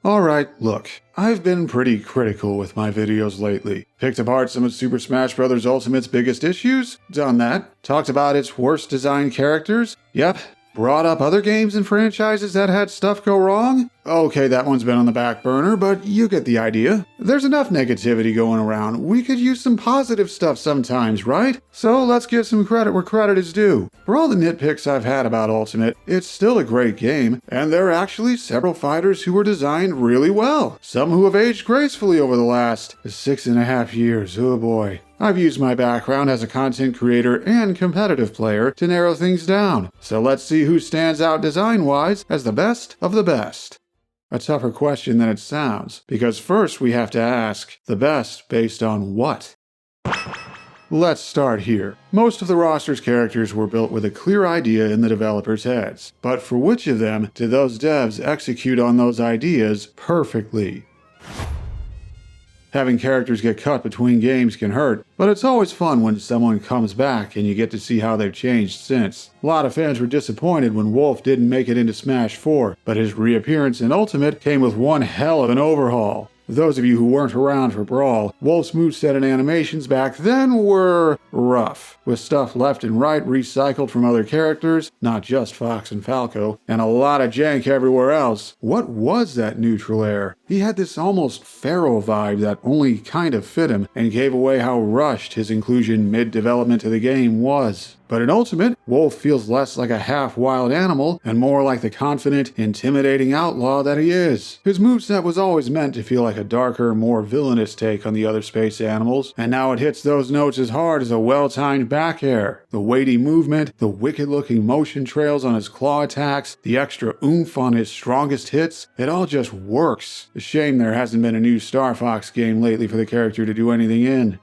Alright, look, I've been pretty critical with my videos lately. Picked apart some of Super Smash Bros. Ultimate's biggest issues? Done that. Talked about its worst designed characters? Yep. Brought up other games and franchises that had stuff go wrong? Okay, that one's been on the back burner, but you get the idea. There's enough negativity going around. We could use some positive stuff sometimes, right? So let's give some credit where credit is due. For all the nitpicks I've had about Ultimate, it's still a great game, and there are actually several fighters who were designed really well. Some who have aged gracefully over the last 6.5 years, oh boy. I've used my background as a content creator and competitive player to narrow things down, so let's see who stands out design-wise as the best of the best. A tougher question than it sounds, because first we have to ask, the best based on what? Let's start here. Most of the roster's characters were built with a clear idea in the developers' heads, but for which of them did those devs execute on those ideas perfectly? Having characters get cut between games can hurt, but it's always fun when someone comes back and you get to see how they've changed since. A lot of fans were disappointed when Wolf didn't make it into Smash 4, but his reappearance in Ultimate came with one hell of an overhaul. Those of you who weren't around for Brawl, Wolf's moveset and animations back then were rough, with stuff left and right recycled from other characters, not just Fox and Falco, and a lot of jank everywhere else. What was that neutral air? He had this almost feral vibe that only kind of fit him, and gave away how rushed his inclusion mid-development of the game was. But in Ultimate, Wolf feels less like a half-wild animal and more like the confident, intimidating outlaw that he is. His moveset was always meant to feel like a darker, more villainous take on the other space animals, and now it hits those notes as hard as a well-timed back air. The weighty movement, the wicked-looking motion trails on his claw attacks, the extra oomph on his strongest hits, it all just works. A shame there hasn't been a new Star Fox game lately for the character to do anything in.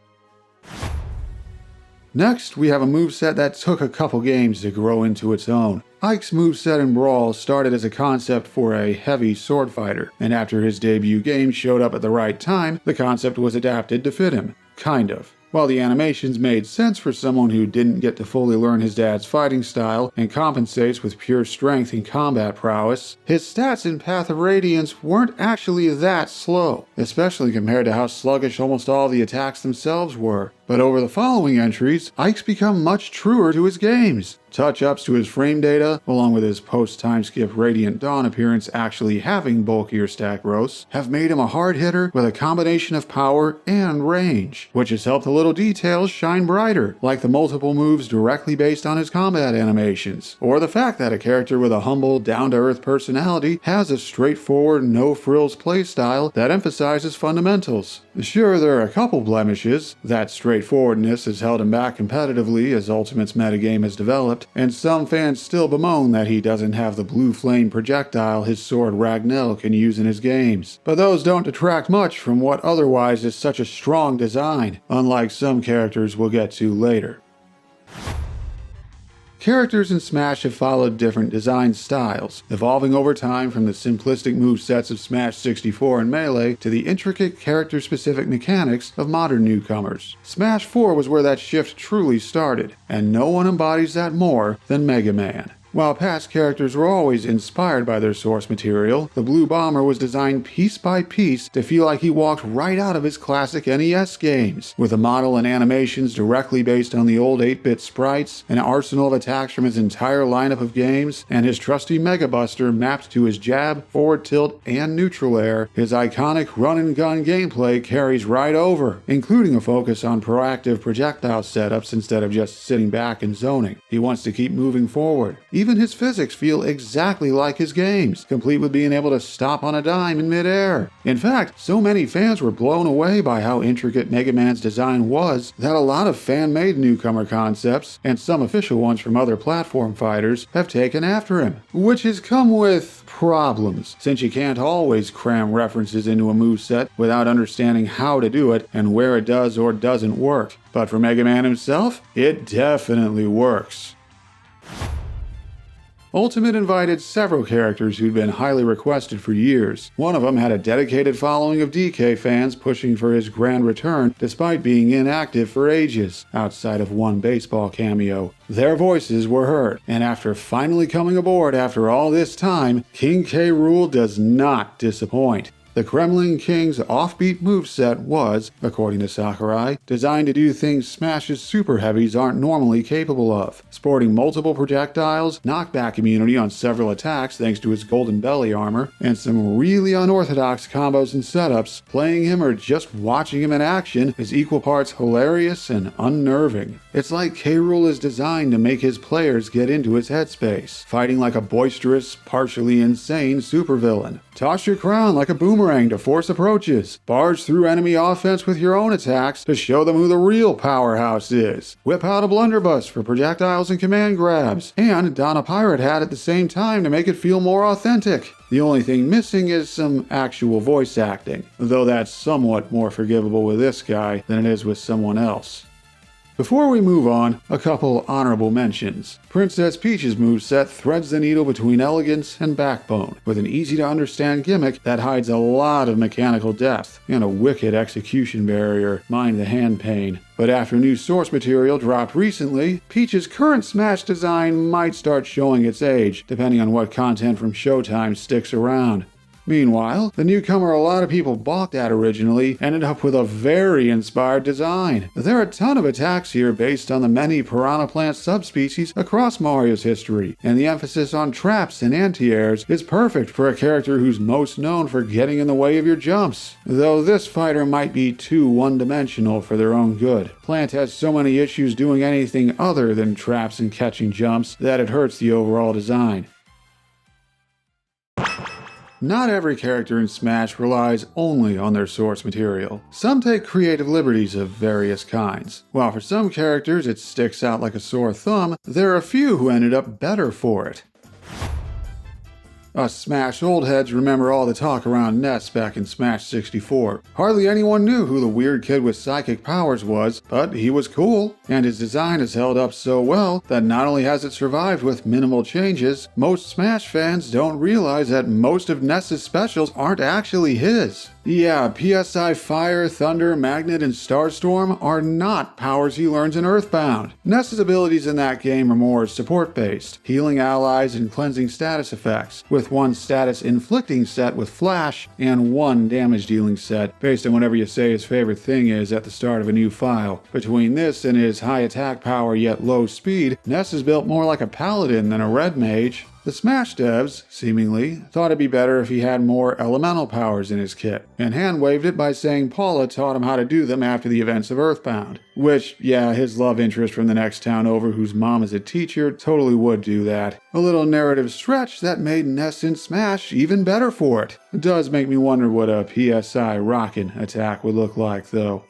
Next, we have a moveset that took a couple games to grow into its own. Ike's moveset in Brawl started as a concept for a heavy sword fighter, and after his debut game showed up at the right time, the concept was adapted to fit him. Kind of. While the animations made sense for someone who didn't get to fully learn his dad's fighting style and compensates with pure strength and combat prowess, his stats in Path of Radiance weren't actually that slow, especially compared to how sluggish almost all the attacks themselves were. But over the following entries, Ike's become much truer to his games. Touch-ups to his frame data, along with his post-time-skip Radiant Dawn appearance actually having bulkier stat growths, have made him a hard hitter with a combination of power and range, which has helped the little details shine brighter, like the multiple moves directly based on his combat animations, or the fact that a character with a humble, down-to-earth personality has a straightforward, no-frills playstyle that emphasizes fundamentals. Sure, there are a couple blemishes. That straightforwardness has held him back competitively as Ultimate's metagame has developed, and some fans still bemoan that he doesn't have the blue flame projectile his sword Ragnell can use in his games. But those don't detract much from what otherwise is such a strong design, unlike some characters we'll get to later. Characters in Smash have followed different design styles, evolving over time from the simplistic movesets of Smash 64 and Melee to the intricate character-specific mechanics of modern newcomers. Smash 4 was where that shift truly started, and no one embodies that more than Mega Man. While past characters were always inspired by their source material, the Blue Bomber was designed piece by piece to feel like he walked right out of his classic NES games, with a model and animations directly based on the old 8-bit sprites, an arsenal of attacks from his entire lineup of games, and his trusty Mega Buster mapped to his jab, forward tilt, and neutral air. His iconic run-and-gun gameplay carries right over, including a focus on proactive projectile setups instead of just sitting back and zoning. He wants to keep moving forward. Even his physics feel exactly like his games, complete with being able to stop on a dime in midair. In fact, so many fans were blown away by how intricate Mega Man's design was that a lot of fan-made newcomer concepts, and some official ones from other platform fighters, have taken after him. Which has come with problems, since you can't always cram references into a moveset without understanding how to do it and where it does or doesn't work. But for Mega Man himself, it definitely works. Ultimate invited several characters who'd been highly requested for years. One of them had a dedicated following of DK fans pushing for his grand return despite being inactive for ages, outside of one baseball cameo. Their voices were heard, and after finally coming aboard after all this time, King K. Rool does not disappoint. The Kremlin King's offbeat moveset was, according to Sakurai, designed to do things Smash's super heavies aren't normally capable of, sporting multiple projectiles, knockback immunity on several attacks thanks to his golden belly armor, and some really unorthodox combos and setups. Playing him or just watching him in action is equal parts hilarious and unnerving. It's like K. Rool is designed to make his players get into his headspace, fighting like a boisterous, partially insane supervillain. Toss your crown like a boomerang to force approaches. Barge through enemy offense with your own attacks to show them who the real powerhouse is. Whip out a blunderbuss for projectiles and command grabs. And don a pirate hat at the same time to make it feel more authentic. The only thing missing is some actual voice acting, though that's somewhat more forgivable with this guy than it is with someone else. Before we move on, a couple honorable mentions. Princess Peach's moveset threads the needle between elegance and backbone, with an easy-to-understand gimmick that hides a lot of mechanical depth, and a wicked execution barrier, mind the hand pain. But after new source material dropped recently, Peach's current Smash design might start showing its age, depending on what content from Showtime sticks around. Meanwhile, the newcomer a lot of people balked at originally ended up with a very inspired design. There are a ton of attacks here based on the many piranha plant subspecies across Mario's history, and the emphasis on traps and anti-airs is perfect for a character who's most known for getting in the way of your jumps. Though this fighter might be too one-dimensional for their own good. Plant has so many issues doing anything other than traps and catching jumps that it hurts the overall design. Not every character in Smash relies only on their source material. Some take creative liberties of various kinds. While for some characters it sticks out like a sore thumb, there are a few who ended up better for it. Us Smash old heads remember all the talk around Ness back in Smash 64. Hardly anyone knew who the weird kid with psychic powers was, but he was cool, and his design has held up so well that not only has it survived with minimal changes, most Smash fans don't realize that most of Ness's specials aren't actually his. Yeah, PSI Fire, Thunder, Magnet, and Starstorm are not powers he learns in Earthbound. Ness's abilities in that game are more support-based, healing allies and cleansing status effects, with one status inflicting set with Flash and one damage dealing set, based on whatever you say his favorite thing is at the start of a new file. Between this and his high attack power yet low speed, Ness is built more like a paladin than a red mage. The Smash devs, seemingly, thought it'd be better if he had more elemental powers in his kit, and hand-waved it by saying Paula taught him how to do them after the events of Earthbound. Which, yeah, his love interest from the next town over whose mom is a teacher totally would do that. A little narrative stretch that made Ness in Smash even better for it. It does make me wonder what a PSI Rockin' attack would look like, though.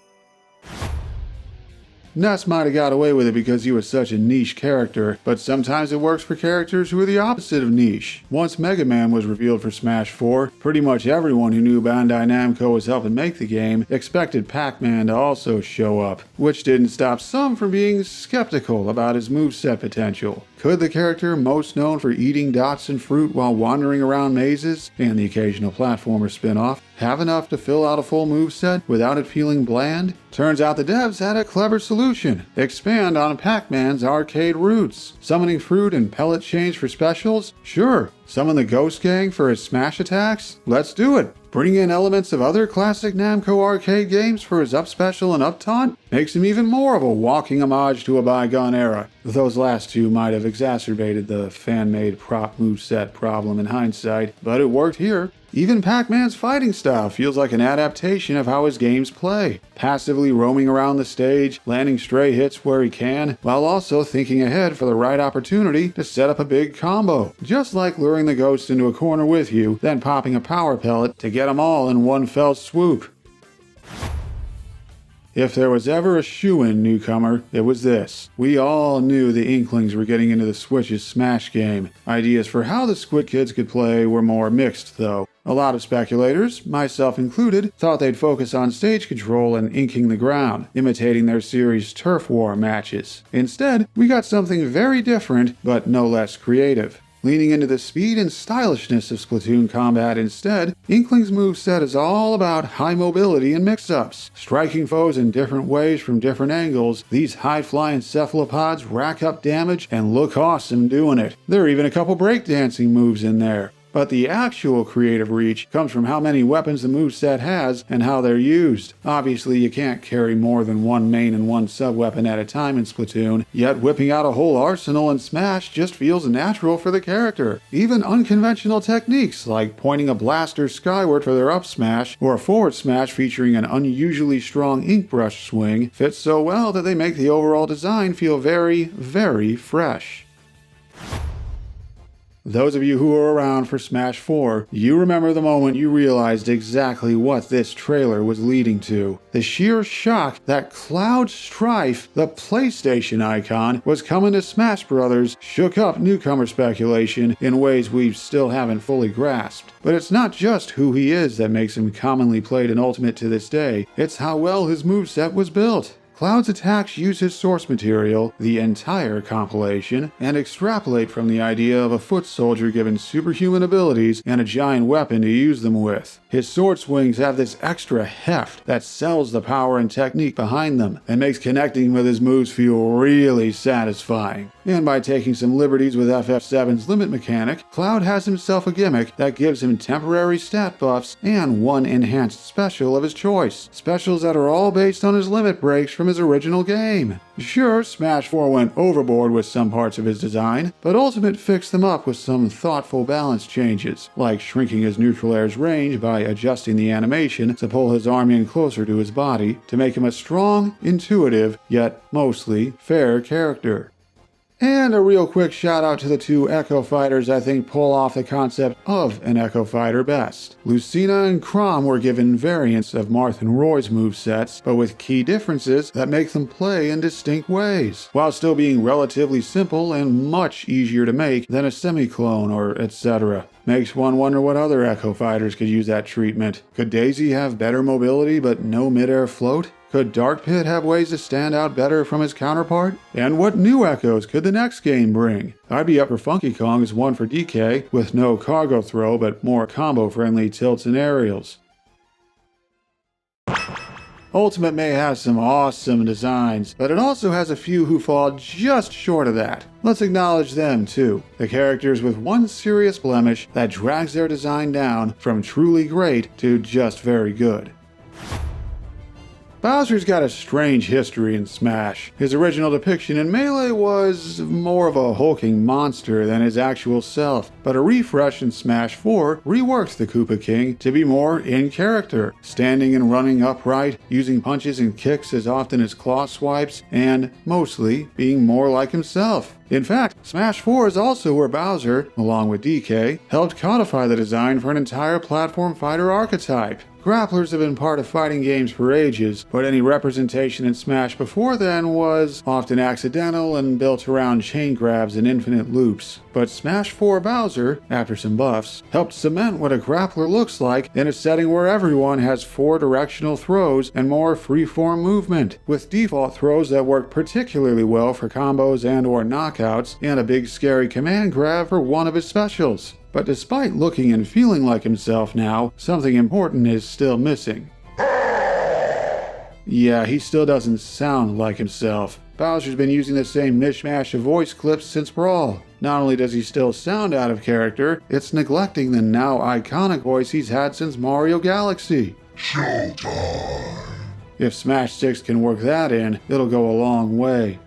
Ness might have got away with it because he was such a niche character, but sometimes it works for characters who are the opposite of niche. Once Mega Man was revealed for Smash 4, pretty much everyone who knew Bandai Namco was helping make the game expected Pac-Man to also show up, which didn't stop some from being skeptical about his moveset potential. Could the character most known for eating dots and fruit while wandering around mazes, and the occasional platformer spin-off, have enough to fill out a full moveset without it feeling bland? Turns out the devs had a clever solution. Expand on Pac-Man's arcade roots. Summoning fruit and pellet change for specials? Sure. Summon the Ghost Gang for his smash attacks? Let's do it. Bring in elements of other classic Namco arcade games for his up special and up taunt? Makes him even more of a walking homage to a bygone era. Those last two might have exacerbated the fan-made prop moveset problem in hindsight, but it worked here. Even Pac-Man's fighting style feels like an adaptation of how his games play, passively roaming around the stage, landing stray hits where he can, while also thinking ahead for the right opportunity to set up a big combo, just like luring the ghost into a corner with you, then popping a power pellet to get them all in one fell swoop. If there was ever a shoo-in newcomer, it was this. We all knew the Inklings were getting into the Switch's Smash game. Ideas for how the Squid Kids could play were more mixed, though. A lot of speculators, myself included, thought they'd focus on stage control and inking the ground, imitating their series' Turf War matches. Instead, we got something very different, but no less creative. Leaning into the speed and stylishness of Splatoon combat instead, Inkling's moveset is all about high mobility and mix-ups. Striking foes in different ways from different angles, these high-flying cephalopods rack up damage and look awesome doing it. There are even a couple breakdancing moves in there. But the actual creative reach comes from how many weapons the moveset has and how they're used. Obviously, you can't carry more than one main and one sub-weapon at a time in Splatoon, yet whipping out a whole arsenal in Smash just feels natural for the character. Even unconventional techniques like pointing a blaster skyward for their up smash or a forward smash featuring an unusually strong ink brush swing fit so well that they make the overall design feel very, very fresh. Those of you who were around for Smash 4, you remember the moment you realized exactly what this trailer was leading to. The sheer shock that Cloud Strife, the PlayStation icon, was coming to Smash Bros. Shook up newcomer speculation in ways we still haven't fully grasped. But it's not just who he is that makes him commonly played in Ultimate to this day, it's how well his moveset was built. Cloud's attacks use his source material, the entire compilation, and extrapolate from the idea of a foot soldier given superhuman abilities and a giant weapon to use them with. His sword swings have this extra heft that sells the power and technique behind them, and makes connecting with his moves feel really satisfying. And by taking some liberties with FF7's limit mechanic, Cloud has himself a gimmick that gives him temporary stat buffs and one enhanced special of his choice. Specials that are all based on his limit breaks from his original game. Sure, Smash 4 went overboard with some parts of his design, but Ultimate fixed them up with some thoughtful balance changes, like shrinking his neutral air's range by adjusting the animation to pull his arm in closer to his body to make him a strong, intuitive, yet mostly fair character. And a real quick shout out to the two Echo Fighters I think pull off the concept of an Echo Fighter best. Lucina and Chrom were given variants of Marth and Roy's movesets, but with key differences that make them play in distinct ways, while still being relatively simple and much easier to make than a semi-clone or etc. Makes one wonder what other Echo Fighters could use that treatment. Could Daisy have better mobility but no mid-air float? Could Dark Pit have ways to stand out better from his counterpart? And what new Echoes could the next game bring? I'd be up for Funky Kong as one for DK, with no cargo throw but more combo-friendly tilts and aerials. Ultimate may have some awesome designs, but it also has a few who fall just short of that. Let's acknowledge them too. The characters with one serious blemish that drags their design down from truly great to just very good. Bowser's got a strange history in Smash. His original depiction in Melee was more of a hulking monster than his actual self, but a refresh in Smash 4 reworked the Koopa King to be more in character, standing and running upright, using punches and kicks as often as claw swipes, and mostly being more like himself. In fact, Smash 4 is also where Bowser, along with DK, helped codify the design for an entire platform fighter archetype. Grapplers have been part of fighting games for ages, but any representation in Smash before then was often accidental and built around chain grabs and infinite loops. But Smash 4 Bowser, after some buffs, helped cement what a grappler looks like in a setting where everyone has 4 directional throws and more freeform movement, with default throws that work particularly well for combos and or knockouts, and a big scary command grab for one of his specials. But despite looking and feeling like himself now, something important is still missing. Yeah, he still doesn't sound like himself. Bowser's been using the same mishmash of voice clips since Brawl. Not only does he still sound out of character, it's neglecting the now iconic voice he's had since Mario Galaxy. Showtime! If Smash 6 can work that in, it'll go a long way.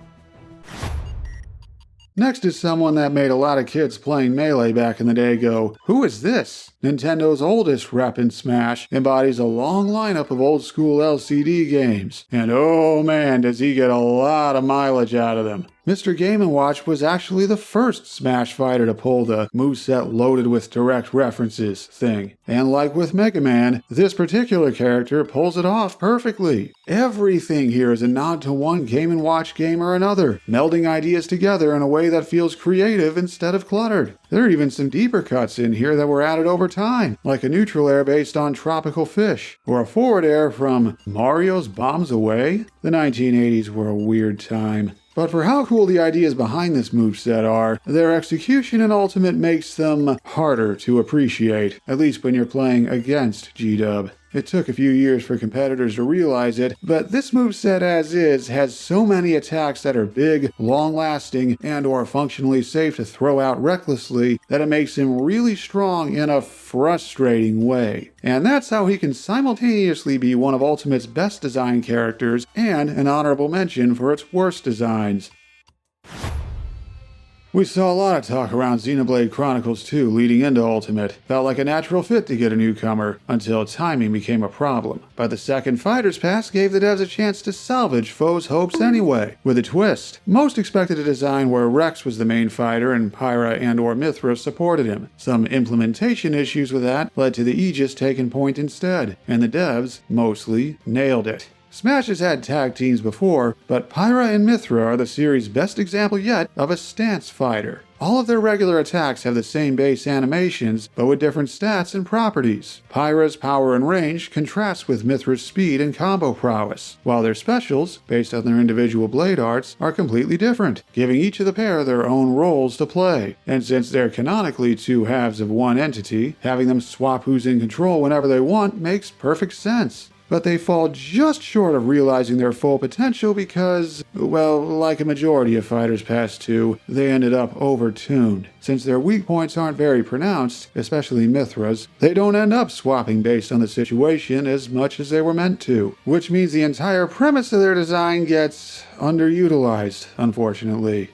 Next is someone that made a lot of kids playing Melee back in the day go, "Who is this?" Nintendo's oldest rep in Smash embodies a long lineup of old school LCD games, and oh man does he get a lot of mileage out of them. Mr. Game & Watch was actually the first Smash fighter to pull the moveset loaded with direct references thing, and like with Mega Man, this particular character pulls it off perfectly. Everything here is a nod to one Game & Watch game or another, melding ideas together in a way that feels creative instead of cluttered. There are even some deeper cuts in here that were added over time, like a neutral air based on Tropical Fish, or a forward air from Mario's Bombs Away? The 1980s were a weird time. But for how cool the ideas behind this moveset are, their execution in Ultimate makes them harder to appreciate, at least when you're playing against G-Dub. It took a few years for competitors to realize it, but this moveset as is has so many attacks that are big, long-lasting, and or functionally safe to throw out recklessly that it makes him really strong in a frustrating way. And that's how he can simultaneously be one of Ultimate's best designed characters and an honorable mention for its worst designs. We saw a lot of talk around Xenoblade Chronicles 2 leading into Ultimate. Felt like a natural fit to get a newcomer, until timing became a problem. But the second Fighter's Pass gave the devs a chance to salvage foes' hopes anyway, with a twist. Most expected a design where Rex was the main fighter and Pyra and or Mithra supported him. Some implementation issues with that led to the Aegis taking point instead, and the devs, mostly, nailed it. Smash has had tag teams before, but Pyra and Mithra are the series' best example yet of a stance fighter. All of their regular attacks have the same base animations, but with different stats and properties. Pyra's power and range contrasts with Mithra's speed and combo prowess, while their specials, based on their individual blade arts, are completely different, giving each of the pair their own roles to play. And since they're canonically two halves of one entity, having them swap who's in control whenever they want makes perfect sense. But they fall just short of realizing their full potential because, well, like a majority of Fighters Pass 2, they ended up overtuned. Since their weak points aren't very pronounced, especially Mithra's, they don't end up swapping based on the situation as much as they were meant to, which means the entire premise of their design gets underutilized, unfortunately.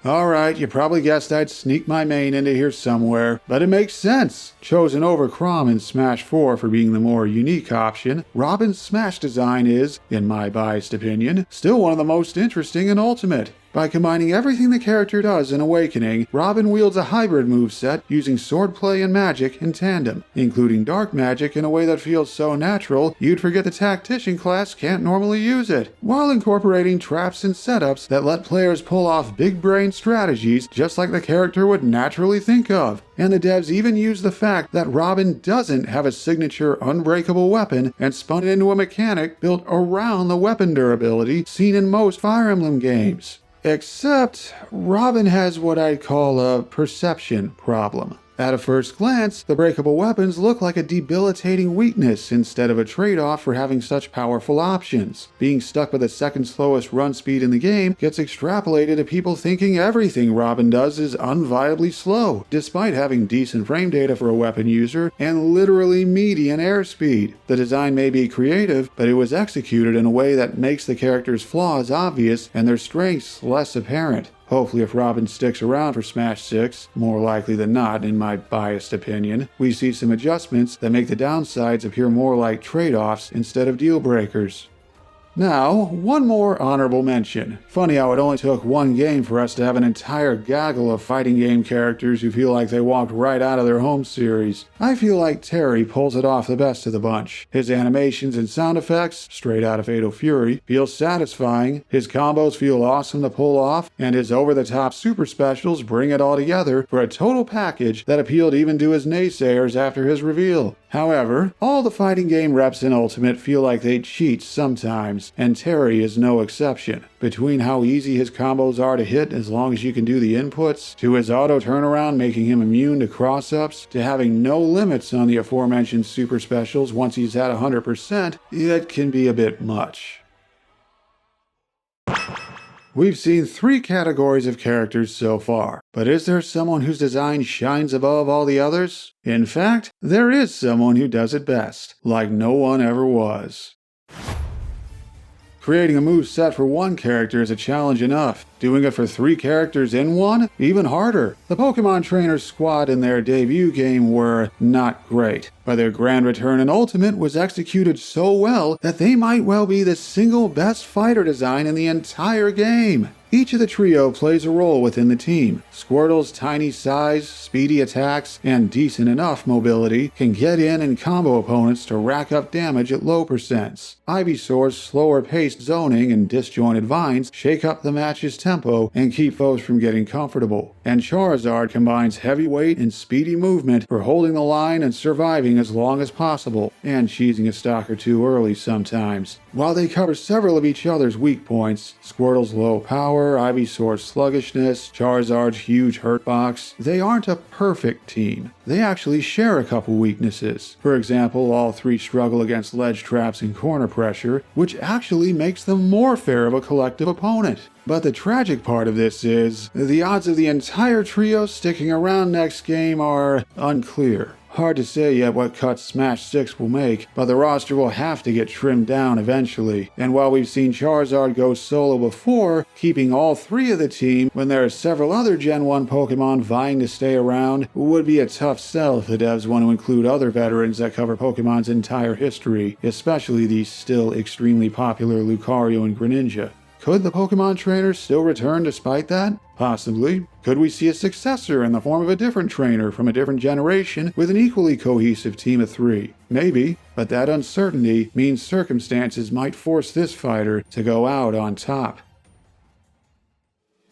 Alright, you probably guessed I'd sneak my main into here somewhere, but it makes sense. Chosen over Chrom in Smash 4 for being the more unique option, Robin's Smash design is, in my biased opinion, still one of the most interesting in Ultimate. By combining everything the character does in Awakening, Robin wields a hybrid moveset using swordplay and magic in tandem, including dark magic in a way that feels so natural you'd forget the tactician class can't normally use it, while incorporating traps and setups that let players pull off big brain strategies just like the character would naturally think of. And the devs even use the fact that Robin doesn't have a signature unbreakable weapon and spun it into a mechanic built around the weapon durability seen in most Fire Emblem games. Except, Robin has what I'd call a perception problem. At a first glance, the breakable weapons look like a debilitating weakness instead of a trade-off for having such powerful options. Being stuck with the second slowest run speed in the game gets extrapolated to people thinking everything Robin does is unviably slow, despite having decent frame data for a weapon user and literally median airspeed. The design may be creative, but it was executed in a way that makes the character's flaws obvious and their strengths less apparent. Hopefully if Robin sticks around for Smash 6, more likely than not in my biased opinion, we see some adjustments that make the downsides appear more like trade-offs instead of deal breakers. Now, one more honorable mention. Funny how it only took one game for us to have an entire gaggle of fighting game characters who feel like they walked right out of their home series. I feel like Terry pulls it off the best of the bunch. His animations and sound effects, straight out of Fatal Fury, feel satisfying, his combos feel awesome to pull off, and his over-the-top super specials bring it all together for a total package that appealed even to his naysayers after his reveal. However, all the fighting game reps in Ultimate feel like they cheat sometimes, and Terry is no exception. Between how easy his combos are to hit as long as you can do the inputs, to his auto turnaround making him immune to cross-ups, to having no limits on the aforementioned super specials once he's at 100%, it can be a bit much. We've seen 3 categories of characters so far, but is there someone whose design shines above all the others? In fact, there is someone who does it best, like no one ever was. Creating a moveset for one character is a challenge enough. Doing it for 3 characters in one? Even harder. The Pokemon Trainers squad in their debut game were not great, but their grand return in Ultimate was executed so well that they might well be the single best fighter design in the entire game. Each of the trio plays a role within the team. Squirtle's tiny size, speedy attacks, and decent enough mobility can get in and combo opponents to rack up damage at low percents. Ivysaur's slower paced zoning and disjointed vines shake up the match's tempo and keep foes from getting comfortable. and Charizard combines heavy weight and speedy movement for holding the line and surviving as long as possible, and cheesing a stock or two early sometimes. While they cover several of each other's weak points, Squirtle's low power, Ivysaur's sluggishness, Charizard's huge hurt box, they aren't a perfect team. They actually share a couple weaknesses. For example, all three struggle against ledge traps and corner pressure, which actually makes them more fair of a collective opponent. But the tragic part of this is, the odds of the entire trio sticking around next game are unclear. Hard to say yet what cuts Smash 6 will make, but the roster will have to get trimmed down eventually. And while we've seen Charizard go solo before, keeping all three of the team when there are several other Gen 1 Pokemon vying to stay around would be a tough sell if the devs want to include other veterans that cover Pokemon's entire history, especially the still extremely popular Lucario and Greninja. Could the Pokemon trainers still return despite that? Possibly. Could we see a successor in the form of a different trainer from a different generation with an equally cohesive team of three? Maybe, but that uncertainty means circumstances might force this fighter to go out on top.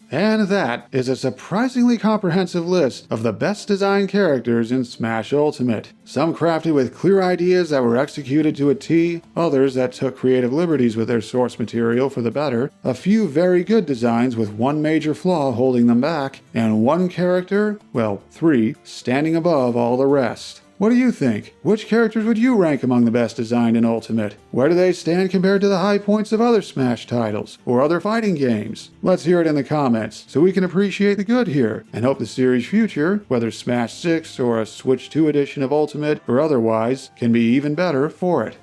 And that is a surprisingly comprehensive list of the best designed characters in Smash Ultimate. Some crafted with clear ideas that were executed to a T, others that took creative liberties with their source material for the better, a few very good designs with one major flaw holding them back, and one character, well, three, standing above all the rest. What do you think? Which characters would you rank among the best designed in Ultimate? Where do they stand compared to the high points of other Smash titles, or other fighting games? Let's hear it in the comments, so we can appreciate the good here, and hope the series' future, whether Smash 6 or a Switch 2 edition of Ultimate or otherwise, can be even better for it.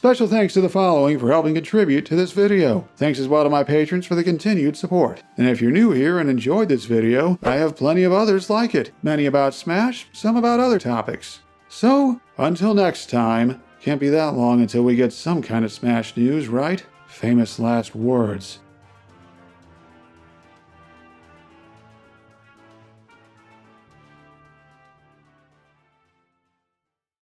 Special thanks to the following for helping contribute to this video. Thanks as well to my patrons for the continued support. And if you're new here and enjoyed this video, I have plenty of others like it. Many about Smash, some about other topics. So, until next time, can't be that long until we get some kind of Smash news, right? Famous last words.